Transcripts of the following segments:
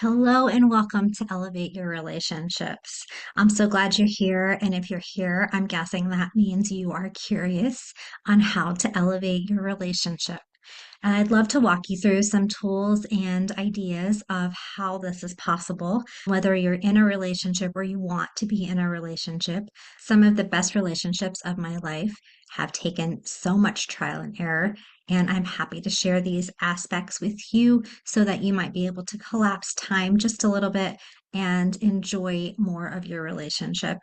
Hello and welcome to Elevate Your Relationships. I'm so glad you're here. And if you're here, I'm guessing that means you are curious on how to elevate your relationship. And I'd love to walk you through some tools and ideas of how this is possible, whether you're in a relationship or you want to be in a relationship. Some of the best relationships of my life have taken so much trial and error, and I'm happy to share these aspects with you so that you might be able to collapse time just a little bit and enjoy more of your relationship.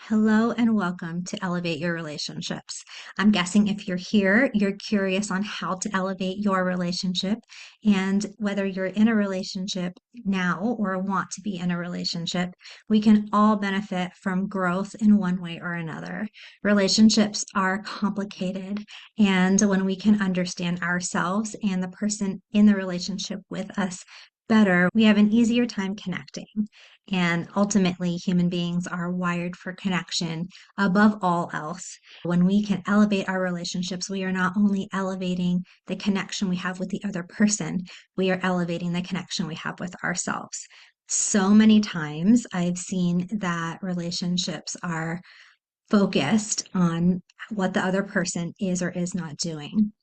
Hello and welcome to Elevate Your Relationships. I'm guessing if you're here, you're curious on how to elevate your relationship and whether you're in a relationship now or want to be in a relationship, we can all benefit from growth in one way or another. Relationships are complicated, and when we can understand ourselves and the person in the relationship with us better, we have an easier time connecting. And ultimately, human beings are wired for connection above all else. When we can elevate our relationships, we are not only elevating the connection we have with the other person, we are elevating the connection we have with ourselves. So many times I've seen that relationships are focused on what the other person is or is not doing.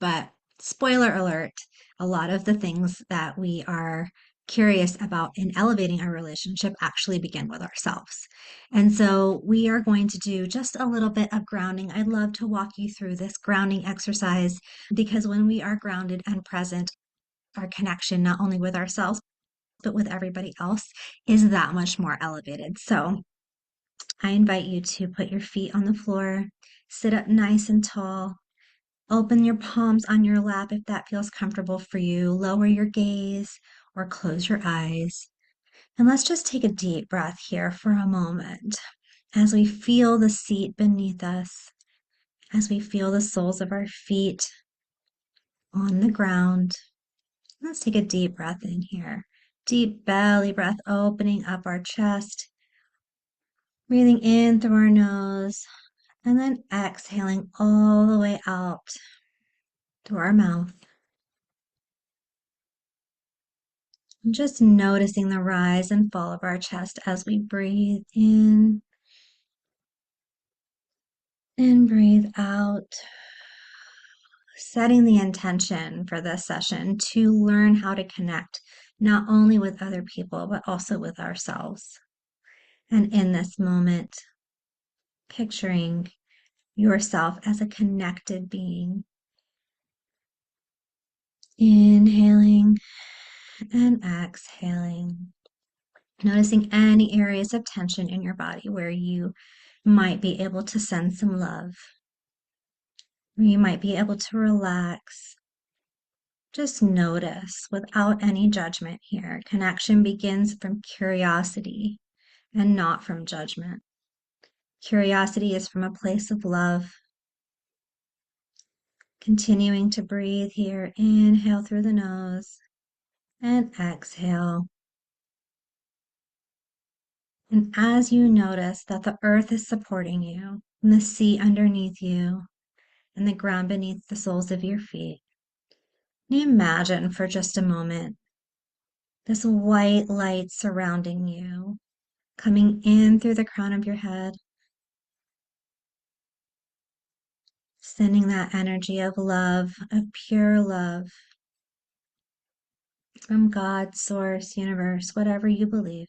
But spoiler alert, a lot of the things that we are curious about in elevating our relationship actually begin with ourselves. And so we are going to do just a little bit of grounding. I'd love to walk you through this grounding exercise because when we are grounded and present, our connection, not only with ourselves, but with everybody else, is that much more elevated. So I invite you to put your feet on the floor, sit up nice and tall. Open your palms on your lap if that feels comfortable for you. Lower your gaze or close your eyes. And let's just take a deep breath here for a moment as we feel the seat beneath us, as we feel the soles of our feet on the ground. Let's take a deep breath in here. Deep belly breath, opening up our chest, breathing in through our nose, and then exhaling all the way out through our mouth. Just noticing the rise and fall of our chest as we breathe in and breathe out. Setting the intention for this session to learn how to connect not only with other people, but also with ourselves. And in this moment, picturing yourself as a connected being. Inhaling and exhaling. Noticing any areas of tension in your body where you might be able to send some love, where you might be able to relax. Just notice without any judgment here. Connection begins from curiosity and not from judgment. Curiosity is from a place of love. Continuing to breathe here. Inhale through the nose and exhale. And as you notice that the earth is supporting you, and the sea underneath you, and the ground beneath the soles of your feet, can you imagine for just a moment this white light surrounding you, coming in through the crown of your head, sending that energy of love, of pure love from God, Source, Universe, whatever you believe.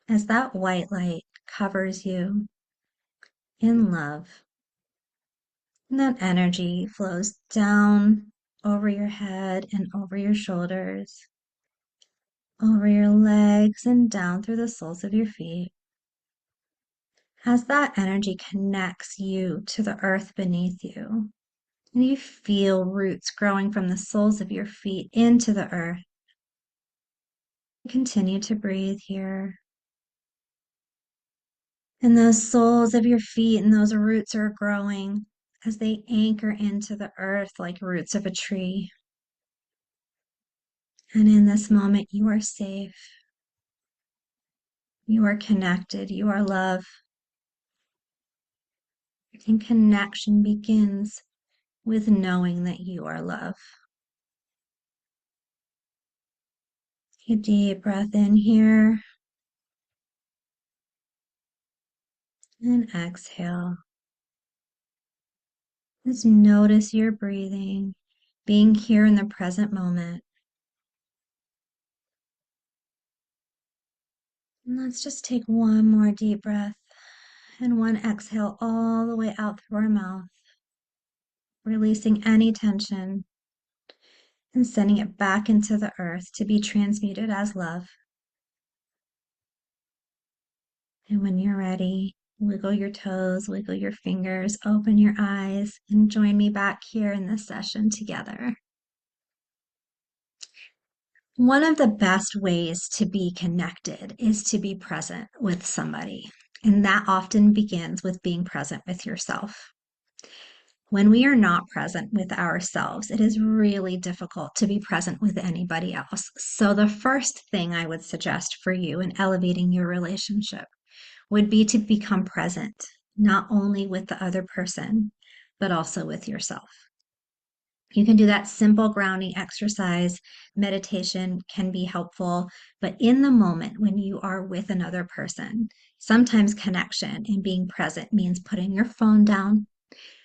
As that white light covers you in love, and that energy flows down over your head and over your shoulders, over your legs and down through the soles of your feet. As that energy connects you to the earth beneath you, and you feel roots growing from the soles of your feet into the earth. Continue to breathe here. And those soles of your feet and those roots are growing as they anchor into the earth like roots of a tree. And in this moment, you are safe. You are connected. You are love. And connection begins with knowing that you are love. Take a deep breath in here and exhale. Just notice your breathing, being here in the present moment. And let's just take one more deep breath and one exhale all the way out through our mouth, releasing any tension and sending it back into the earth to be transmuted as love. And when you're ready, wiggle your toes, wiggle your fingers, open your eyes, and join me back here in this session together. One of the best ways to be connected is to be present with somebody. And that often begins with being present with yourself. When we are not present with ourselves, it is really difficult to be present with anybody else. So, the first thing I would suggest for you in elevating your relationship would be to become present, not only with the other person, but also with yourself. You can do that simple grounding exercise. Meditation can be helpful, but in the moment when you are with another person, sometimes connection and being present means putting your phone down,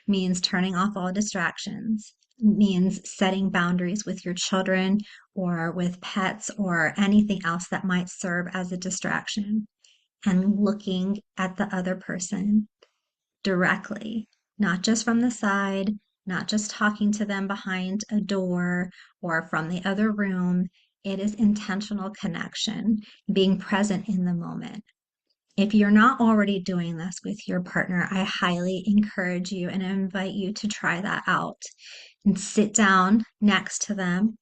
means turning off all distractions, means setting boundaries with your children or with pets or anything else that might serve as a distraction, and looking at the other person directly, not just from the side, not just talking to them behind a door or from the other room. It is intentional connection, being present in the moment. If you're not already doing this with your partner, I highly encourage you and invite you to try that out and sit down next to them.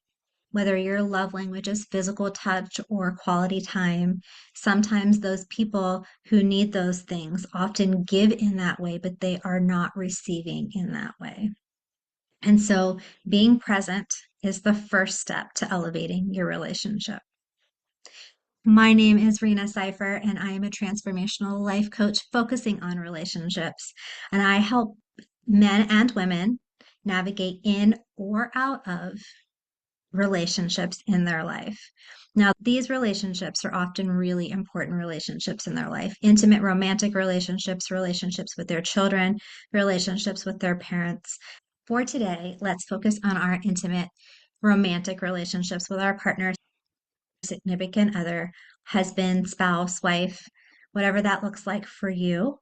Whether your love language is physical touch or quality time, sometimes those people who need those things often give in that way, but they are not receiving in that way. And so being present is the first step to elevating your relationship. My name is Rena Seifer, and I am a transformational life coach focusing on relationships. And I help men and women navigate in or out of relationships in their life. Now, these relationships are often really important relationships in their life: intimate romantic relationships, relationships with their children, relationships with their parents. For today, let's focus on our intimate romantic relationships with our partner, significant other, husband, spouse, wife, whatever that looks like for you.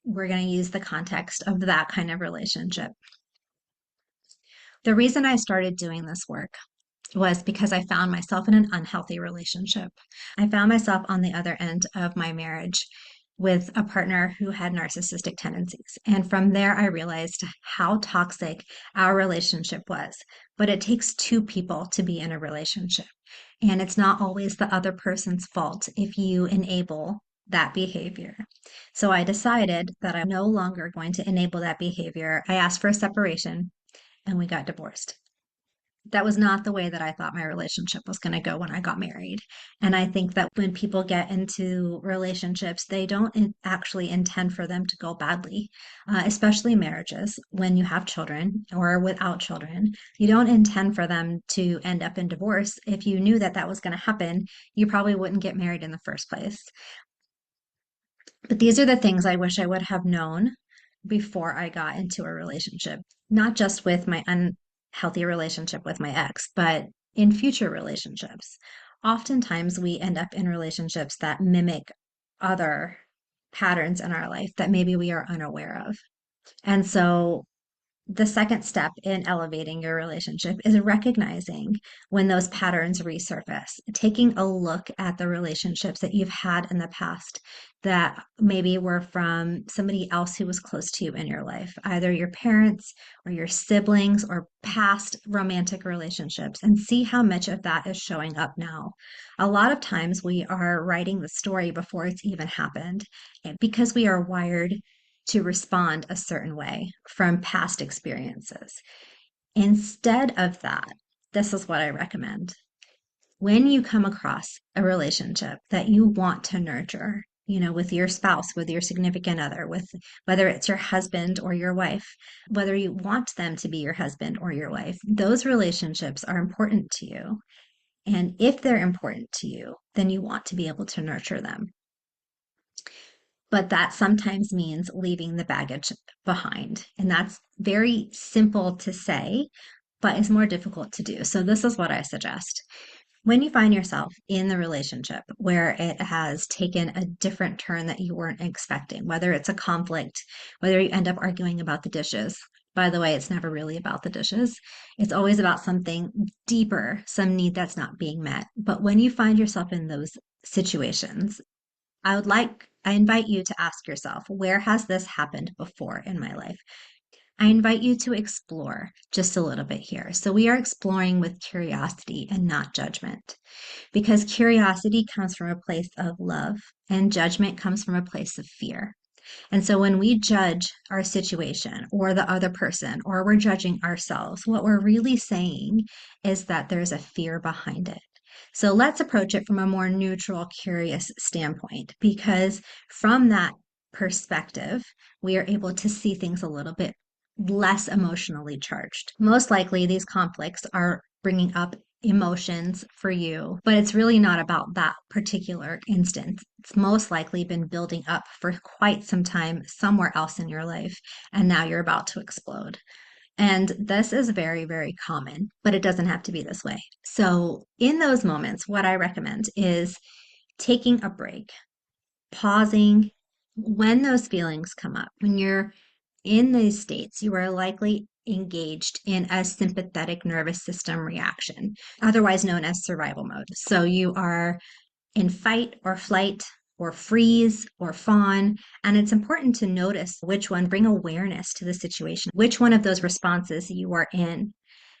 We're going to use the context of that kind of relationship. The reason I started doing this work was because I found myself in an unhealthy relationship. I found myself on the other end of my marriage with a partner who had narcissistic tendencies. And from there, I realized how toxic our relationship was. But it takes two people to be in a relationship. And it's not always the other person's fault if you enable that behavior. So I decided that I'm no longer going to enable that behavior. I asked for a separation and we got divorced. That was not the way that I thought my relationship was going to go when I got married. And I think that when people get into relationships, they don't actually intend for them to go badly, especially marriages when you have children or without children. You don't intend for them to end up in divorce. If you knew that that was going to happen, you probably wouldn't get married in the first place. But these are the things I wish I would have known before I got into a relationship, not just with my unhealthy relationship with my ex, but in future relationships. Oftentimes, we end up in relationships that mimic other patterns in our life that maybe we are unaware of. And so the second step in elevating your relationship is recognizing when those patterns resurface, taking a look at the relationships that you've had in the past that maybe were from somebody else who was close to you in your life, either your parents or your siblings or past romantic relationships, and see how much of that is showing up now. A lot of times we are writing the story before it's even happened because we are wired to respond a certain way from past experiences. Instead of that, this is what I recommend. When you come across a relationship that you want to nurture, with your spouse, with your significant other, with whether it's your husband or your wife, whether you want them to be your husband or your wife, those relationships are important to you. And if they're important to you, then you want to be able to nurture them. But that sometimes means leaving the baggage behind. And that's very simple to say, but is more difficult to do. So, this is what I suggest. When you find yourself in the relationship where it has taken a different turn that you weren't expecting, whether it's a conflict, whether you end up arguing about the dishes. By the way, it's never really about the dishes. It's always about something deeper, some need that's not being met. But when you find yourself in those situations, I invite you to ask yourself, where has this happened before in my life? I invite you to explore just a little bit here. So, we are exploring with curiosity and not judgment, because curiosity comes from a place of love and judgment comes from a place of fear. And so, when we judge our situation or the other person, or we're judging ourselves, what we're really saying is that there's a fear behind it. So, let's approach it from a more neutral, curious standpoint, because from that perspective, we are able to see things a little bit less emotionally charged. Most likely, these conflicts are bringing up emotions for you, but it's really not about that particular instance. It's most likely been building up for quite some time somewhere else in your life, and now you're about to explode. And this is very, very common, but it doesn't have to be this way. So, in those moments, what I recommend is taking a break, pausing when those feelings come up. When you're in these states, you are likely engaged in a sympathetic nervous system reaction, otherwise known as survival mode. So you are in fight or flight or freeze or fawn. And it's important to notice which one, bring awareness to the situation, which one of those responses you are in.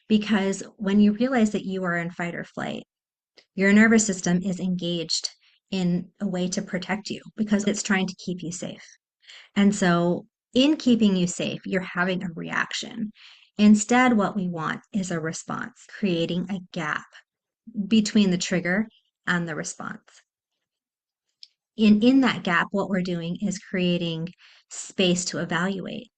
Because when you realize that you are in fight or flight, your nervous system is engaged in a way to protect you because it's trying to keep you safe. And so, in keeping you safe, you're having a reaction. Instead, what we want is a response, creating a gap between the trigger and the response. In that gap, what we're doing is creating space to evaluate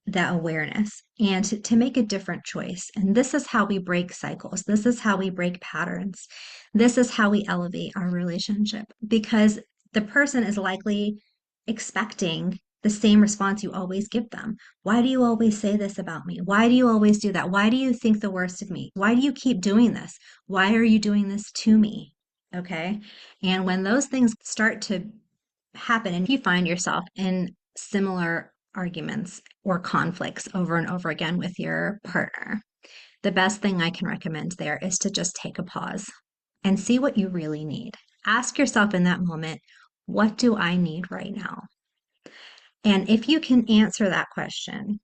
that awareness and to make a different choice. And this is how we break cycles. This is how we break patterns. This is how we elevate our relationship, because the person is likely expecting the same response you always give them. Why do you always say this about me? Why do you always do that? Why do you think the worst of me? Why do you keep doing this? Why are you doing this to me? Okay. And when those things start to happen and you find yourself in similar arguments or conflicts over and over again with your partner, the best thing I can recommend there is to just take a pause and see what you really need. Ask yourself in that moment, what do I need right now? And if you can answer that question,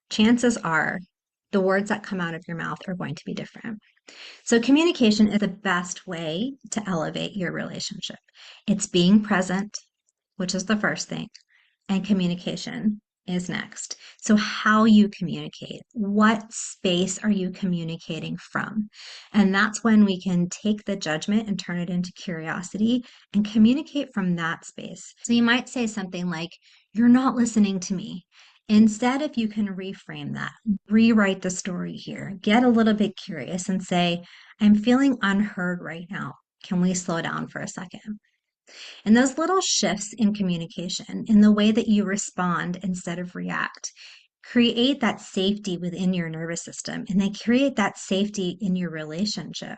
chances are the words that come out of your mouth are going to be different. So, communication is the best way to elevate your relationship. It's being present, which is the first thing, and communication is next. So, how you communicate, what space are you communicating from? And that's when we can take the judgment and turn it into curiosity and communicate from that space. So, you might say something like, "You're not listening to me." Instead, if you can reframe that, rewrite the story here, get a little bit curious and say, "I'm feeling unheard right now. Can we slow down for a second?" And those little shifts in communication, in the way that you respond instead of react, create that safety within your nervous system, and they create that safety in your relationship.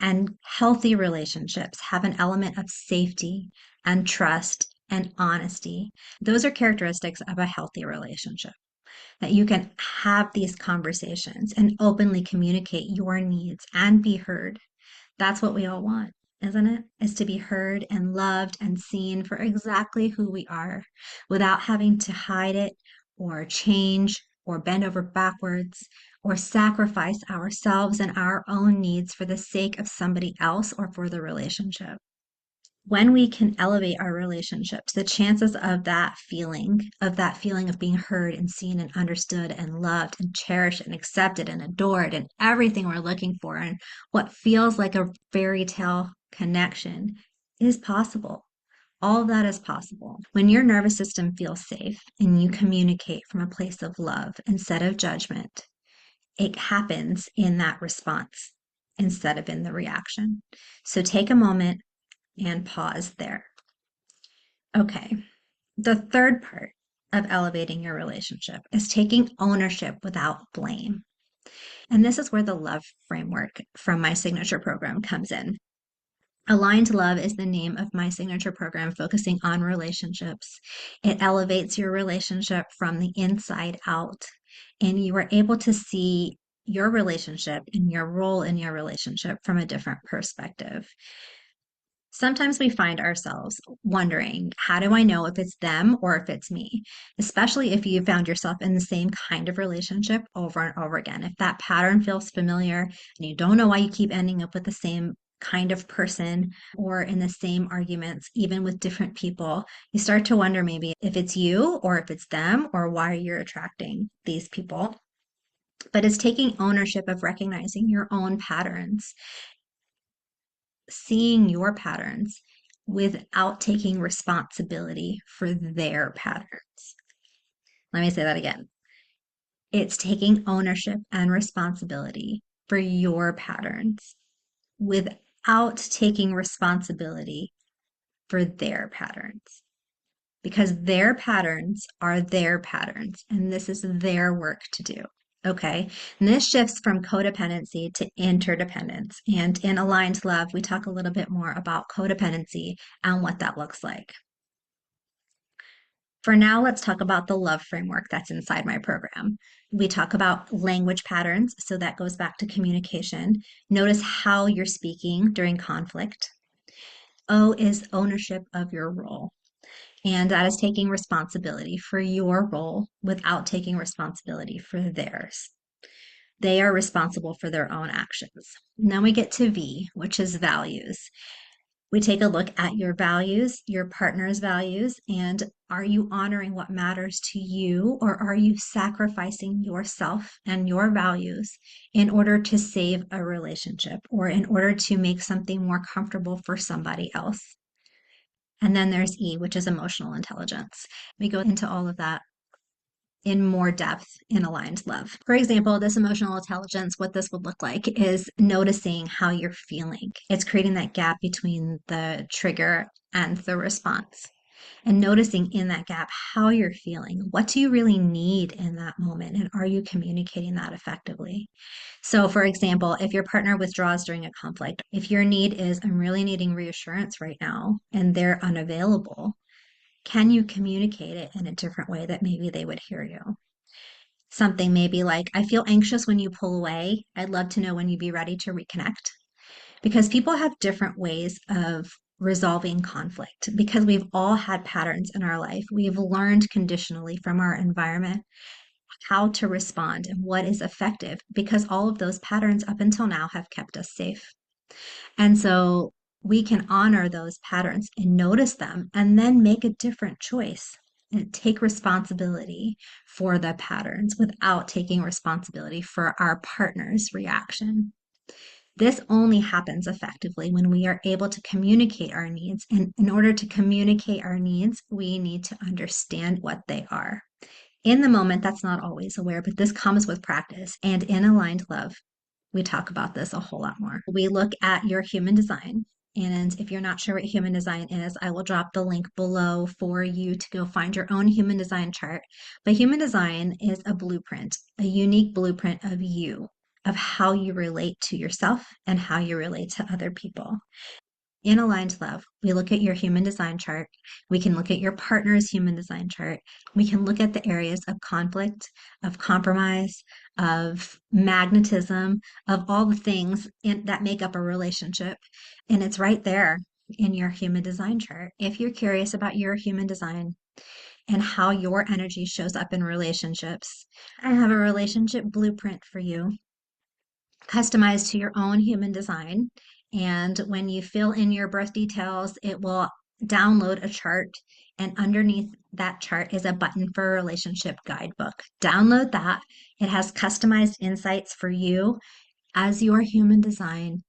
And healthy relationships have an element of safety and trust and honesty. Those are characteristics of a healthy relationship, that you can have these conversations and openly communicate your needs and be heard. That's what we all want, isn't it? Is to be heard and loved and seen for exactly who we are without having to hide it or change or bend over backwards or sacrifice ourselves and our own needs for the sake of somebody else or for the relationship. When we can elevate our relationships, the chances of that feeling of being heard and seen and understood and loved and cherished and accepted and adored and everything we're looking for and what feels like a fairy tale connection is possible. All of that is possible. When your nervous system feels safe and you communicate from a place of love instead of judgment, it happens in that response. instead of in the reaction. So take a moment and pause there. Okay, the third part of elevating your relationship is taking ownership without blame. And this is where the love framework from my signature program comes in. Aligned Love is the name of my signature program focusing on relationships. It elevates your relationship from the inside out, and you are able to see your relationship and your role in your relationship from a different perspective. Sometimes we find ourselves wondering, how do I know if it's them or if it's me? Especially if you found yourself in the same kind of relationship over and over again. If that pattern feels familiar and you don't know why you keep ending up with the same kind of person or in the same arguments, even with different people, you start to wonder maybe if it's you or if it's them or why you're attracting these people. But it's taking ownership of recognizing your own patterns, seeing your patterns without taking responsibility for their patterns. Let me say that again. It's taking ownership and responsibility for your patterns without taking responsibility for their patterns. Because their patterns are their patterns, and this is their work to do. Okay. And this shifts from codependency to interdependence. And in Aligned Love, we talk a little bit more about codependency and what that looks like. For now, let's talk about the love framework that's inside my program. We talk about language patterns, so that goes back to communication. Notice how you're speaking during conflict. O is ownership of your role. And that is taking responsibility for your role without taking responsibility for theirs. They are responsible for their own actions. Now we get to V, which is values. We take a look at your values, your partner's values, and are you honoring what matters to you, or are you sacrificing yourself and your values in order to save a relationship or in order to make something more comfortable for somebody else? And then there's E, which is emotional intelligence. We go into all of that in more depth in Aligned Love. For example, this emotional intelligence, what this would look like is noticing how you're feeling. It's creating that gap between the trigger and the response. And noticing in that gap how you're feeling. What do you really need in that moment? And are you communicating that effectively? So, for example, if your partner withdraws during a conflict, if your need is, I'm really needing reassurance right now, and they're unavailable, can you communicate it in a different way that maybe they would hear you? Something maybe like, I feel anxious when you pull away. I'd love to know when you'd be ready to reconnect. Because people have different ways of resolving conflict because we've all had patterns in our life. We've learned conditionally from our environment how to respond and what is effective because all of those patterns up until now have kept us safe. And so we can honor those patterns and notice them and then make a different choice and take responsibility for the patterns without taking responsibility for our partner's reaction. This only happens effectively when we are able to communicate our needs. And in order to communicate our needs, we need to understand what they are. In the moment, that's not always aware, but this comes with practice. And in Aligned Love, we talk about this a whole lot more. We look at your human design. And if you're not sure what human design is, I will drop the link below for you to go find your own human design chart. But human design is a blueprint, a unique blueprint of you, of how you relate to yourself and how you relate to other people. In Aligned Love, we look at your human design chart. We can look at your partner's human design chart. We can look at the areas of conflict, of compromise, of magnetism, of all the things that make up a relationship. And it's right there in your human design chart. If you're curious about your human design and how your energy shows up in relationships, I have a relationship blueprint for you customized to your own human design. And when you fill in your birth details, it will download a chart. And underneath that chart is a button for a relationship guidebook. Download that. It has customized insights for you as your human design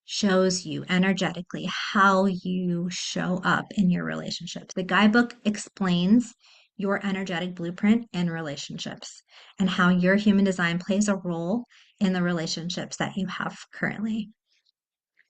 shows you energetically how you show up in your relationships. The guidebook explains your energetic blueprint in relationships and how your human design plays a role in the relationships that you have currently.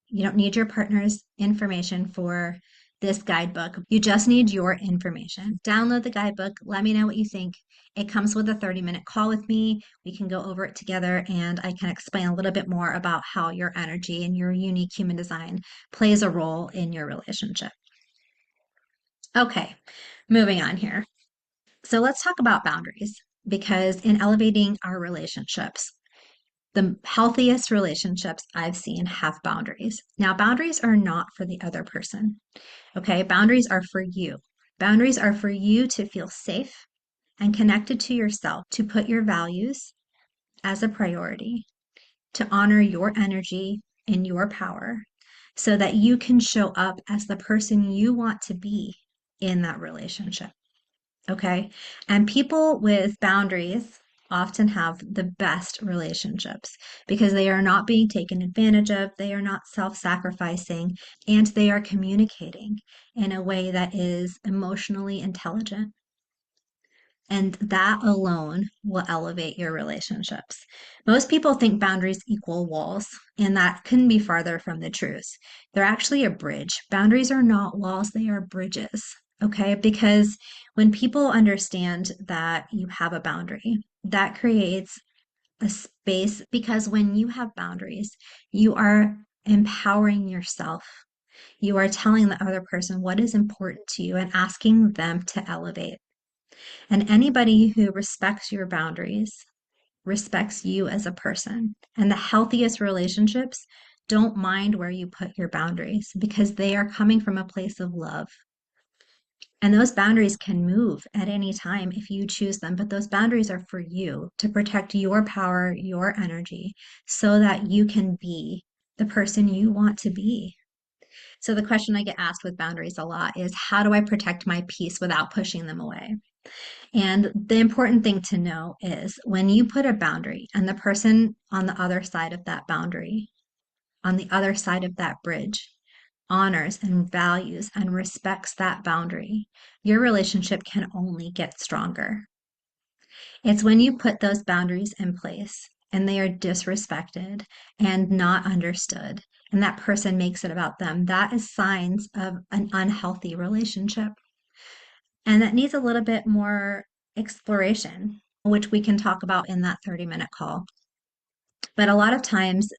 You don't need your partner's information for this guidebook. You just need your information. Download the guidebook. Let me know what you think. It comes with a 30-minute call with me. We can go over it together and I can explain a little bit more about how your energy and your unique human design plays a role in your relationship. Okay, moving on here. So let's talk about boundaries because in elevating our relationships, the healthiest relationships I've seen have boundaries. Now, boundaries are not for the other person. Okay, boundaries are for you. Boundaries are for you to feel safe and connected to yourself, to put your values as a priority, to honor your energy and your power so that you can show up as the person you want to be in that relationship. Okay. And people with boundaries often have the best relationships because they are not being taken advantage of, they are not self sacrificing, and they are communicating in a way that is emotionally intelligent. And that alone will elevate your relationships. Most people think boundaries equal walls, and that couldn't be farther from the truth. They're actually a bridge. Boundaries are not walls, they are bridges. Okay, because when people understand that you have a boundary, that creates a space because when you have boundaries, you are empowering yourself. You are telling the other person what is important to you and asking them to elevate. And anybody who respects your boundaries respects you as a person. And the healthiest relationships don't mind where you put your boundaries because they are coming from a place of love. And those boundaries can move at any time if you choose them, but those boundaries are for you to protect your power, your energy, so that you can be the person you want to be. So, the question I get asked with boundaries a lot is how do I protect my peace without pushing them away? And the important thing to know is when you put a boundary and the person on the other side of that boundary, on the other side of that bridge, honors and values and respects that boundary, your relationship can only get stronger. It's when you put those boundaries in place and they are disrespected and not understood, and that person makes it about them, that is signs of an unhealthy relationship. And that needs a little bit more exploration, which we can talk about in that 30-minute call. But a lot of times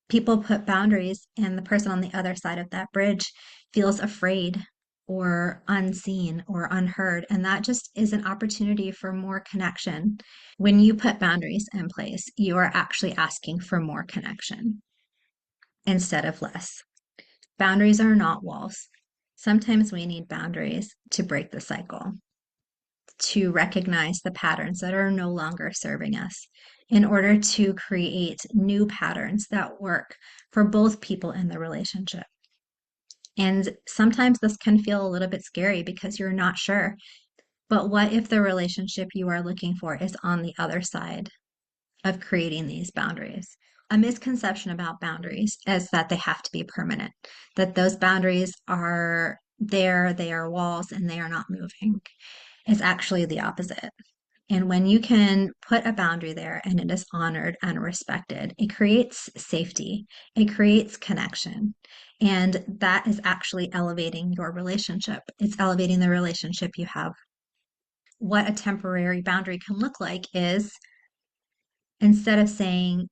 people put boundaries and the person on the other side of that bridge feels afraid or unseen or unheard. And that just is an opportunity for more connection. When you put boundaries in place, you are actually asking for more connection instead of less. Boundaries are not walls. Sometimes we need boundaries to break the cycle, to recognize the patterns that are no longer serving us in order to create new patterns that work for both people in the relationship. And sometimes this can feel a little bit scary because you're not sure. But what if the relationship you are looking for is on the other side of creating these boundaries? A misconception about boundaries is that they have to be permanent, that those boundaries are there, they are walls, and they are not moving. It's actually the opposite. And when you can put a boundary there and it is honored and respected, it creates safety, it creates connection. And that is actually elevating your relationship. It's elevating the relationship you have. What a temporary boundary can look like is instead of saying,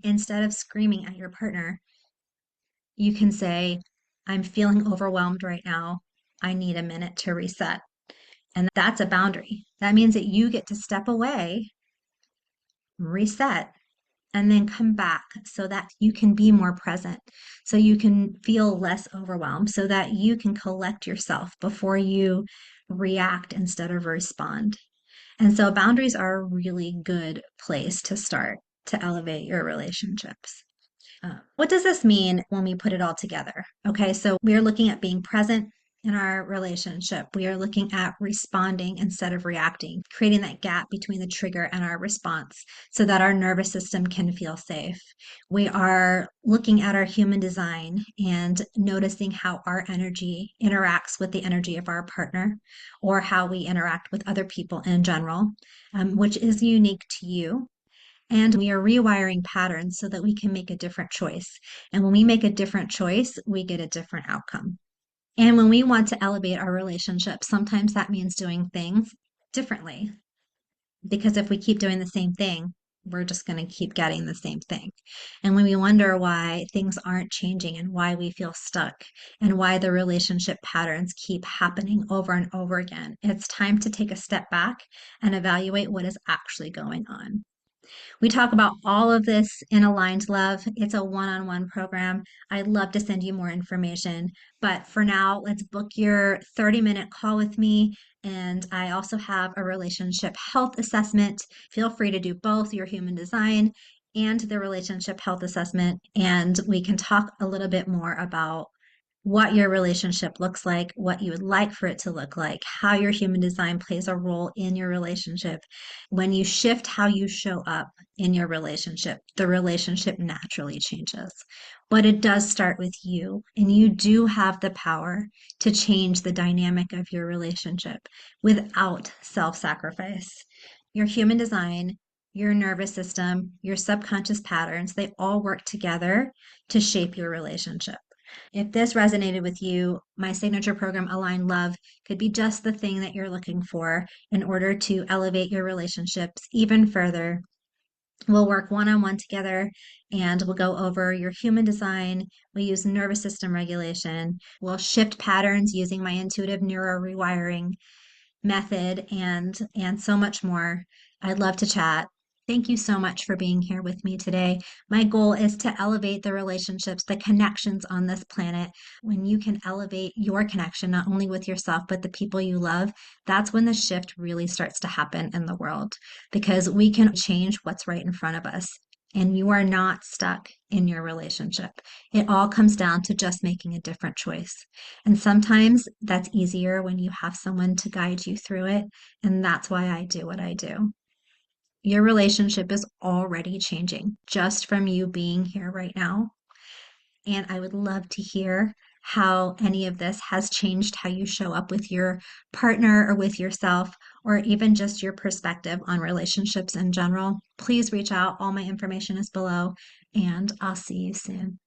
instead of screaming at your partner, you can say, I'm feeling overwhelmed right now. I need a minute to reset. And that's a boundary. That means that you get to step away, reset, and then come back so that you can be more present, so you can feel less overwhelmed, so that you can collect yourself before you react instead of respond. And so boundaries are a really good place to start to elevate your relationships. What does this mean when we put it all together? Okay, so we are looking at being present in our relationship. We are looking at responding instead of reacting, creating that gap between the trigger and our response so that our nervous system can feel safe. We are looking at our human design and noticing how our energy interacts with the energy of our partner or how we interact with other people in general, which is unique to you. And we are rewiring patterns so that we can make a different choice. And when we make a different choice, we get a different outcome. And when we want to elevate our relationship, sometimes that means doing things differently. Because if we keep doing the same thing, we're just going to keep getting the same thing. And when we wonder why things aren't changing and why we feel stuck and why the relationship patterns keep happening over and over again, it's time to take a step back and evaluate what is actually going on. We talk about all of this in Aligned Love. It's a one-on-one program. I'd love to send you more information. But for now, let's book your 30-minute call with me. And I also have a relationship health assessment. Feel free to do both your human design and the relationship health assessment. And we can talk a little bit more about what your relationship looks like, what you would like for it to look like, how your human design plays a role in your relationship. When you shift how you show up in your relationship, the relationship naturally changes. But it does start with you, and you do have the power to change the dynamic of your relationship without self sacrifice. Your human design, your nervous system, your subconscious patterns, they all work together to shape your relationship. If this resonated with you, my signature program, Align Love, could be just the thing that you're looking for in order to elevate your relationships even further. We'll work one on one together and we'll go over your human design. We'll use nervous system regulation. We'll shift patterns using my intuitive neuro rewiring method and so much more. I'd love to chat. Thank you so much for being here with me today. My goal is to elevate the relationships, the connections on this planet. When you can elevate your connection, not only with yourself, but the people you love, that's when the shift really starts to happen in the world because we can change what's right in front of us. And you are not stuck in your relationship. It all comes down to just making a different choice. And sometimes that's easier when you have someone to guide you through it. And that's why I do what I do. Your relationship is already changing just from you being here right now. And I would love to hear how any of this has changed how you show up with your partner or with yourself, or even just your perspective on relationships in general. Please reach out. All my information is below, and I'll see you soon.